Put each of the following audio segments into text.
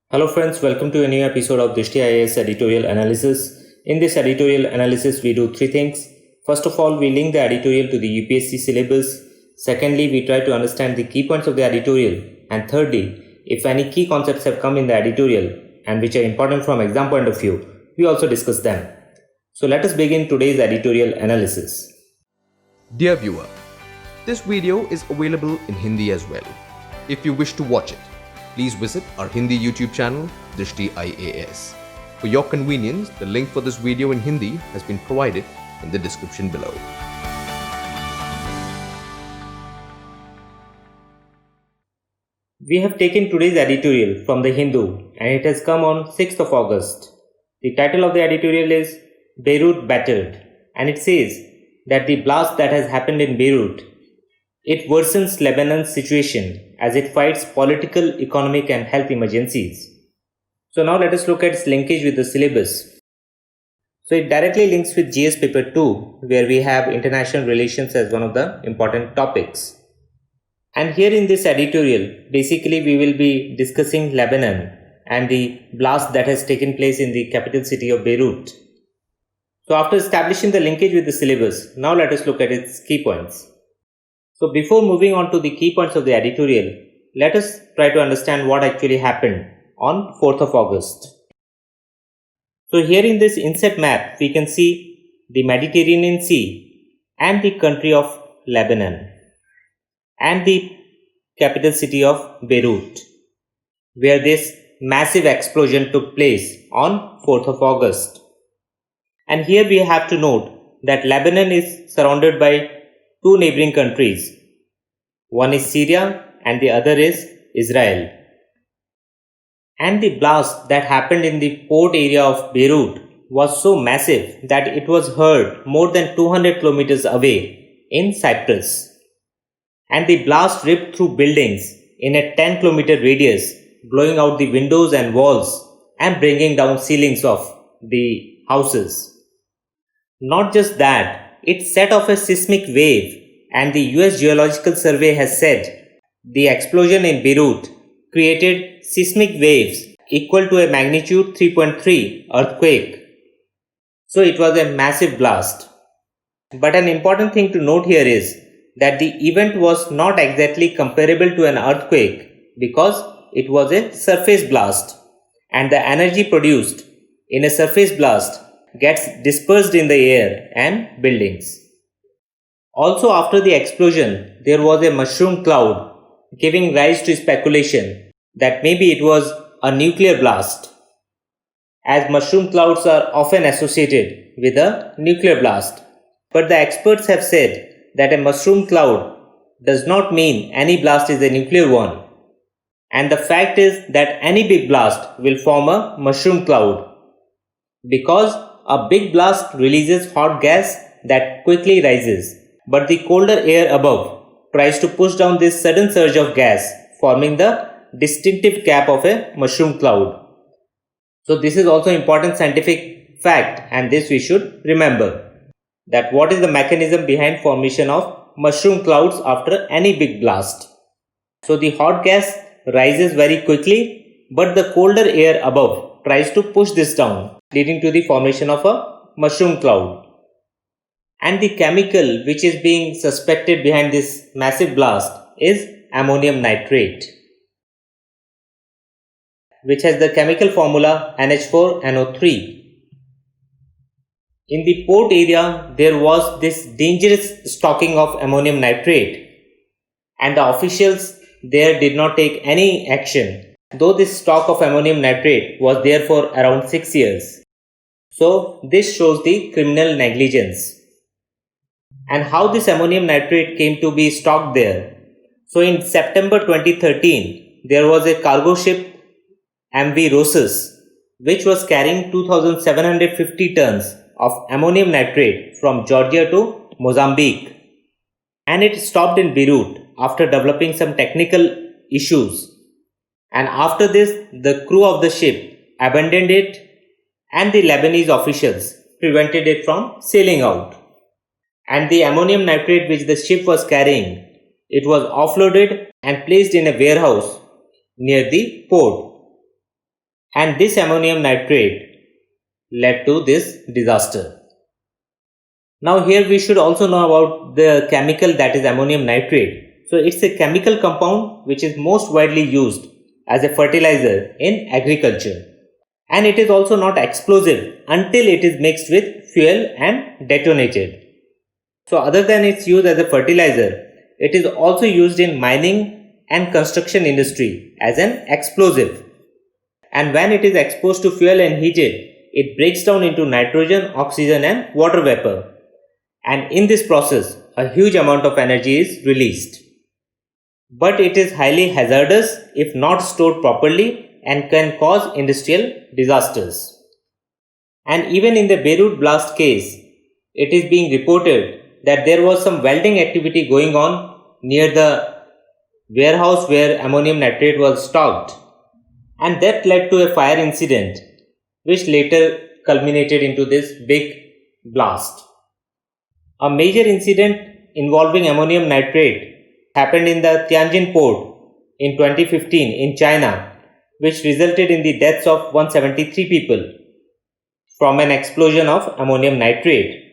Hello friends, welcome to a new episode of Drishti IAS Editorial Analysis. In this editorial analysis, we do three things. First of all, we link the editorial to the UPSC syllabus. Secondly, we try to understand the key points of the editorial. And thirdly, if any key concepts have come in the editorial and which are important from exam point of view, we also discuss them. So let us begin today's editorial analysis. Dear viewer, this video is available in Hindi as well. If you wish to watch it, please visit our Hindi YouTube channel, Dristhi IAS. For your convenience, the link for this video in Hindi has been provided in the description below. We have taken today's editorial from the Hindu and it has come on 6th of August. The title of the editorial is Beirut Battered, and it says that the blast that has happened in Beirut, it worsens Lebanon's situation as it fights political, economic and health emergencies. So now let us look at its linkage with the syllabus. So it directly links with GS paper 2, where we have international relations as one of the important topics. And here in this editorial, basically we will be discussing Lebanon and the blast that has taken place in the capital city of Beirut. So after establishing the linkage with the syllabus, now let us look at its key points. So before moving on to the key points of the editorial, let us try to understand what actually happened on 4th of August. So here in this inset map, we can see the Mediterranean Sea and the country of Lebanon and the capital city of Beirut, where this massive explosion took place on 4th of August. And here we have to note that Lebanon is surrounded by two neighboring countries. One is Syria and the other is Israel. And the blast that happened in the port area of Beirut was so massive that it was heard more than 200 kilometers away in Cyprus. And the blast ripped through buildings in a 10-kilometer radius, blowing out the windows and walls and bringing down ceilings of the houses. Not just that, it set off a seismic wave, and the US Geological Survey has said the explosion in Beirut created seismic waves equal to a magnitude 3.3 earthquake. So it was a massive blast. But an important thing to note here is that the event was not exactly comparable to an earthquake because it was a surface blast, and the energy produced in a surface blast gets dispersed in the air and buildings. Also, after the explosion, there was a mushroom cloud, giving rise to speculation that maybe it was a nuclear blast, as mushroom clouds are often associated with a nuclear blast. But the experts have said that a mushroom cloud does not mean any blast is a nuclear one. And the fact is that any big blast will form a mushroom cloud, because a big blast releases hot gas that quickly rises, but the colder air above tries to push down this sudden surge of gas, forming the distinctive cap of a mushroom cloud. So this is also important scientific fact, and this we should remember, that what is the mechanism behind formation of mushroom clouds after any big blast. So the hot gas rises very quickly, but the colder air above tries to push this down, leading to the formation of a mushroom cloud. And the chemical which is being suspected behind this massive blast is ammonium nitrate, which has the chemical formula NH4NO3. In the port area, there was this dangerous stocking of ammonium nitrate, and the officials there did not take any action, though this stock of ammonium nitrate was there for around 6 years. So this shows the criminal negligence. And how this ammonium nitrate came to be stocked there. So in September 2013, there was a cargo ship MV Rosas, which was carrying 2,750 tons of ammonium nitrate from Georgia to Mozambique. And it stopped in Beirut after developing some technical issues. And after this, the crew of the ship abandoned it, and the Lebanese officials prevented it from sailing out. And the ammonium nitrate which the ship was carrying, it was offloaded and placed in a warehouse near the port. and this ammonium nitrate led to this disaster. Now here we should also know about the chemical that is ammonium nitrate. So it's a chemical compound which is most widely used as a fertilizer in agriculture, and it is also not explosive until it is mixed with fuel and detonated. So other than its use as a fertilizer, it is also used in mining and construction industry as an explosive. And when it is exposed to fuel and heated, it breaks down into nitrogen, oxygen and water vapor. And in this process, a huge amount of energy is released. But it is highly hazardous if not stored properly and can cause industrial disasters. And even in the Beirut blast case, it is being reported that there was some welding activity going on near the warehouse where ammonium nitrate was stocked, and that led to a fire incident which later culminated into this big blast. A major incident involving ammonium nitrate happened in the Tianjin port in 2015 in China, which resulted in the deaths of 173 people from an explosion of ammonium nitrate.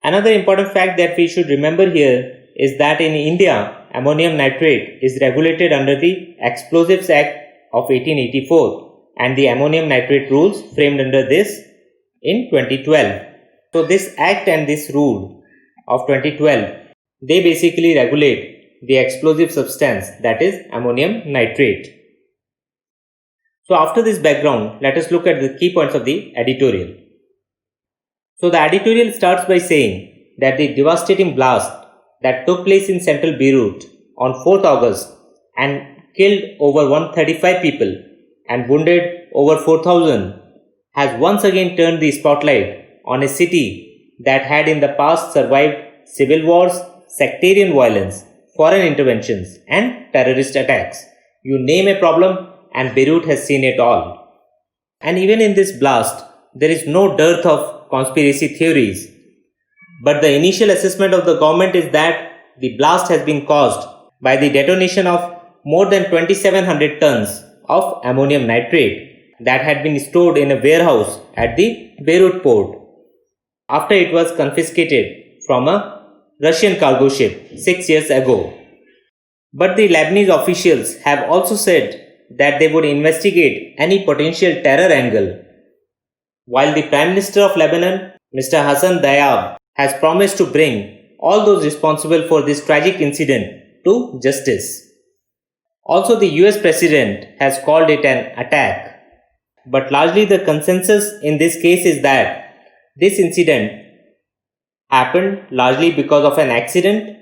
Another important fact that we should remember here is that in India, ammonium nitrate is regulated under the Explosives Act of 1884 and the ammonium nitrate rules framed under this in 2012. So this act and this rule of 2012, they basically regulate the explosive substance that is ammonium nitrate. So after this background, let us look at the key points of the editorial. So the editorial starts by saying that the devastating blast that took place in central Beirut on 4th August and killed over 135 people and wounded over 4,000 has once again turned the spotlight on a city that had in the past survived civil wars, sectarian violence, foreign interventions and terrorist attacks. You name a problem and Beirut has seen it all. And even in this blast, there is no dearth of conspiracy theories. But the initial assessment of the government is that the blast has been caused by the detonation of more than 2,700 tons of ammonium nitrate that had been stored in a warehouse at the Beirut port after it was confiscated from a Russian cargo ship 6 years ago. But the Lebanese officials have also said that they would investigate any potential terror angle, while the Prime Minister of Lebanon, Mr. Hassan Diab, has promised to bring all those responsible for this tragic incident to justice. Also, the US President has called it an attack, but largely the consensus in this case is that this incident happened largely because of an accident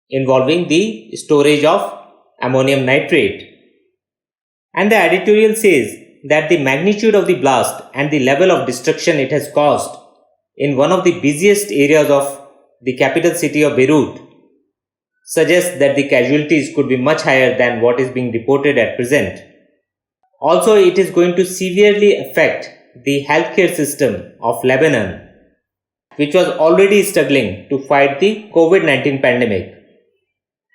involving the storage of ammonium nitrate. And the editorial says that the magnitude of the blast and the level of destruction it has caused in one of the busiest areas of the capital city of Beirut suggests that the casualties could be much higher than what is being reported at present. Also, it is going to severely affect the healthcare system of Lebanon, which was already struggling to fight the COVID-19 pandemic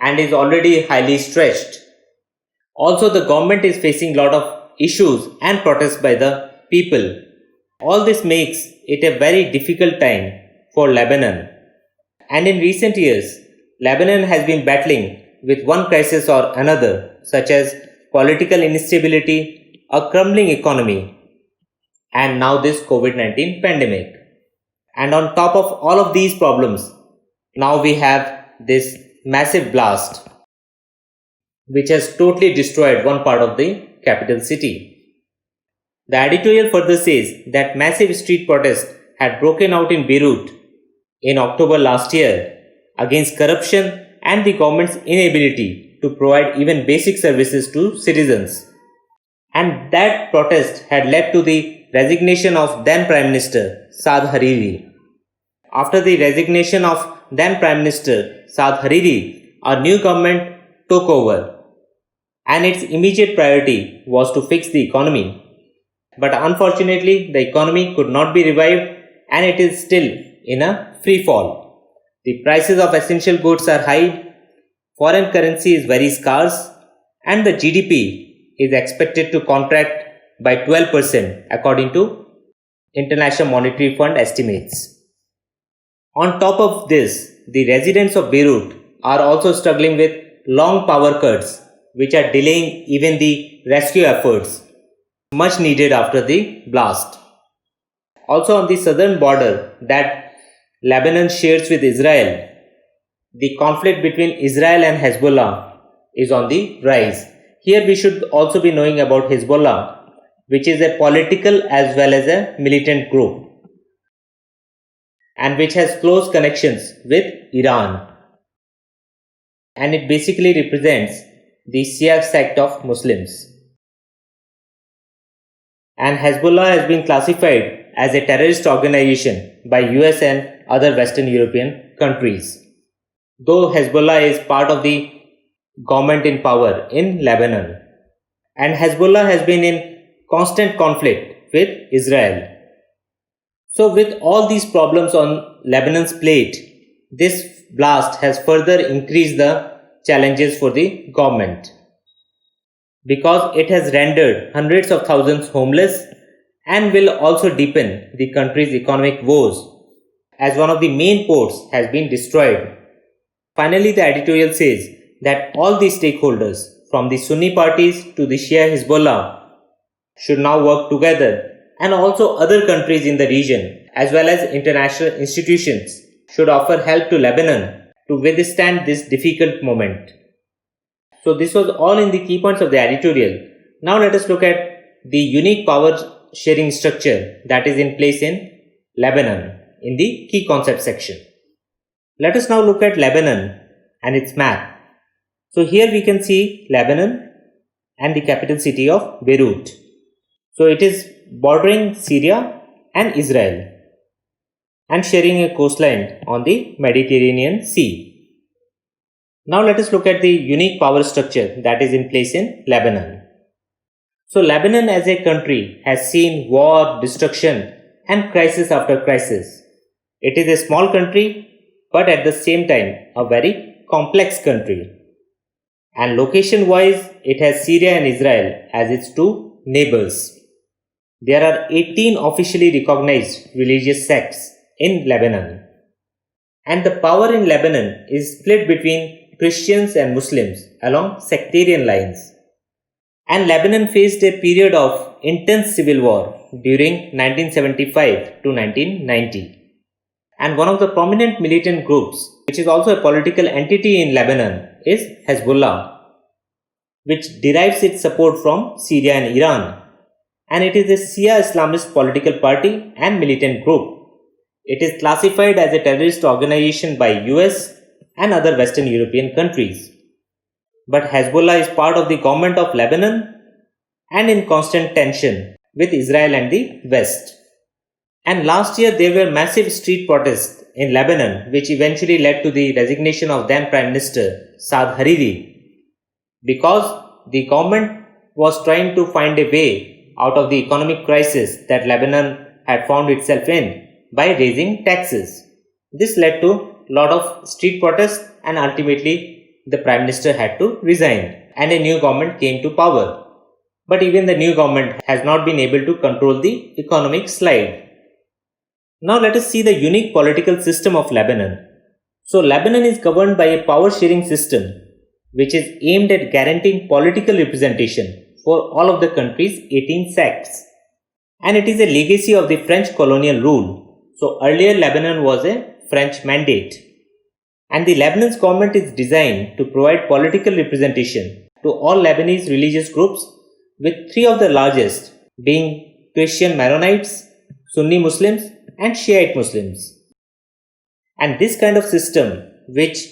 and is already highly stretched. Also, the government is facing a lot of issues and protests by the people. All this makes it a very difficult time for Lebanon. And in recent years, Lebanon has been battling with one crisis or another, such as political instability, a crumbling economy, and now this COVID-19 pandemic. And on top of all of these problems, now we have this massive blast which has totally destroyed one part of the capital city. The editorial further says that massive street protests had broken out in Beirut in October last year against corruption and the government's inability to provide even basic services to citizens. And that protest had led to the resignation of then Prime Minister Saad Hariri. After the resignation of then Prime Minister Saad Hariri, a new government took over, and its immediate priority was to fix the economy. But unfortunately, the economy could not be revived and it is still in a free fall. The prices of essential goods are high, foreign currency is very scarce, and the GDP is expected to contract by 12% according to International Monetary Fund estimates. On top of this, the residents of Beirut are also struggling with long power cuts, which are delaying even the rescue efforts much needed after the blast. Also on the southern border that Lebanon shares with Israel, the conflict between Israel and Hezbollah is on the rise. Here we should also be knowing about Hezbollah, which is a political as well as a militant group, and which has close connections with Iran. And it basically represents the Shia sect of Muslims. And Hezbollah has been classified as a terrorist organization by US and other Western European countries. Though Hezbollah is part of the government in power in Lebanon, and Hezbollah has been in constant conflict with Israel. So with all these problems on Lebanon's plate, this blast has further increased the challenges for the government, because it has rendered hundreds of thousands homeless and will also deepen the country's economic woes, as one of the main ports has been destroyed. Finally, the editorial says that all the stakeholders, from the Sunni parties to the Shia Hezbollah, should now work together, and also other countries in the region as well as international institutions should offer help to Lebanon to withstand this difficult moment. So this was all in the key points of the editorial. Now let us look at the unique power sharing structure that is in place in Lebanon in the key concept section. Let us now look at Lebanon and its map. So here we can see Lebanon and the capital city of Beirut. So it is bordering Syria and Israel and sharing a coastline on the Mediterranean Sea. Now let us look at the unique power structure that is in place in Lebanon. So Lebanon as a country has seen war, destruction and crisis after crisis. It is a small country, but at the same time a very complex country. And location wise, it has Syria and Israel as its two neighbors. There are 18 officially recognized religious sects in Lebanon. And the power in Lebanon is split between Christians and Muslims along sectarian lines. And Lebanon faced a period of intense civil war during 1975 to 1990. And one of the prominent militant groups, which is also a political entity in Lebanon, is Hezbollah, which derives its support from Syria and Iran. And it is a Shia Islamist political party and militant group. It is classified as a terrorist organization by US and other Western European countries. But Hezbollah is part of the government of Lebanon and in constant tension with Israel and the West. And last year there were massive street protests in Lebanon, which eventually led to the resignation of then Prime Minister Saad Hariri, because the government was trying to find a way out of the economic crisis that Lebanon had found itself in by raising taxes. This led to a lot of street protests, and ultimately the Prime Minister had to resign and a new government came to power. But even the new government has not been able to control the economic slide. Now let us see the unique political system of Lebanon. So Lebanon is governed by a power sharing system which is aimed at guaranteeing political representation for all of the country's 18 sects. And it is a legacy of the French colonial rule. So earlier Lebanon was a French mandate. And the Lebanon's government is designed to provide political representation to all Lebanese religious groups, with three of the largest being Christian Maronites, Sunni Muslims and Shiite Muslims. And this kind of system, which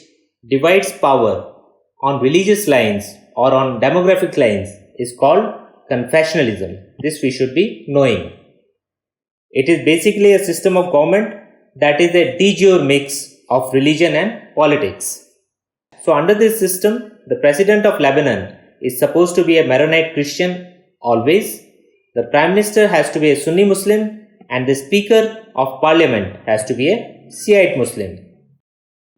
divides power on religious lines or on demographic lines, is called confessionalism. This we should be knowing. It is basically a system of government that is a de jure mix of religion and politics. So under this system, the president of Lebanon is supposed to be a Maronite Christian always, the Prime Minister has to be a Sunni Muslim, and the Speaker of Parliament has to be a Shiite Muslim.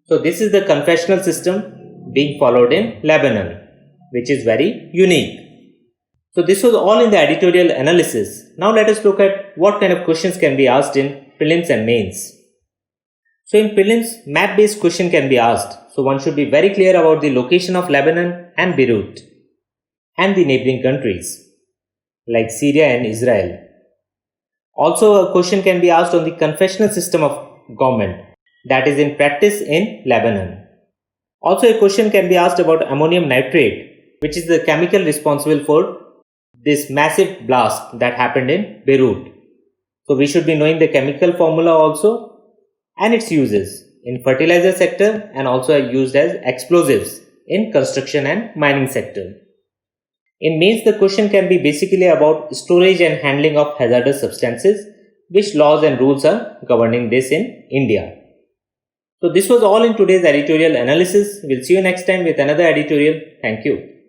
So this is the confessional system being followed in Lebanon, which is very unique. So this was all in the editorial analysis. Now let us look at what kind of questions can be asked in prelims and mains. So in prelims, map-based question can be asked. So one should be very clear about the location of Lebanon and Beirut and the neighboring countries like Syria and Israel. Also a question can be asked on the confessional system of government that is in practice in Lebanon. Also a question can be asked about ammonium nitrate, which is the chemical responsible for this massive blast that happened in Beirut. So we should be knowing the chemical formula also and its uses in fertilizer sector and also used as explosives in construction and mining sector. In mains, the question can be basically about storage and handling of hazardous substances, which laws and rules are governing this in India. So this was all in today's editorial analysis. We'll see you next time with another editorial. Thank you.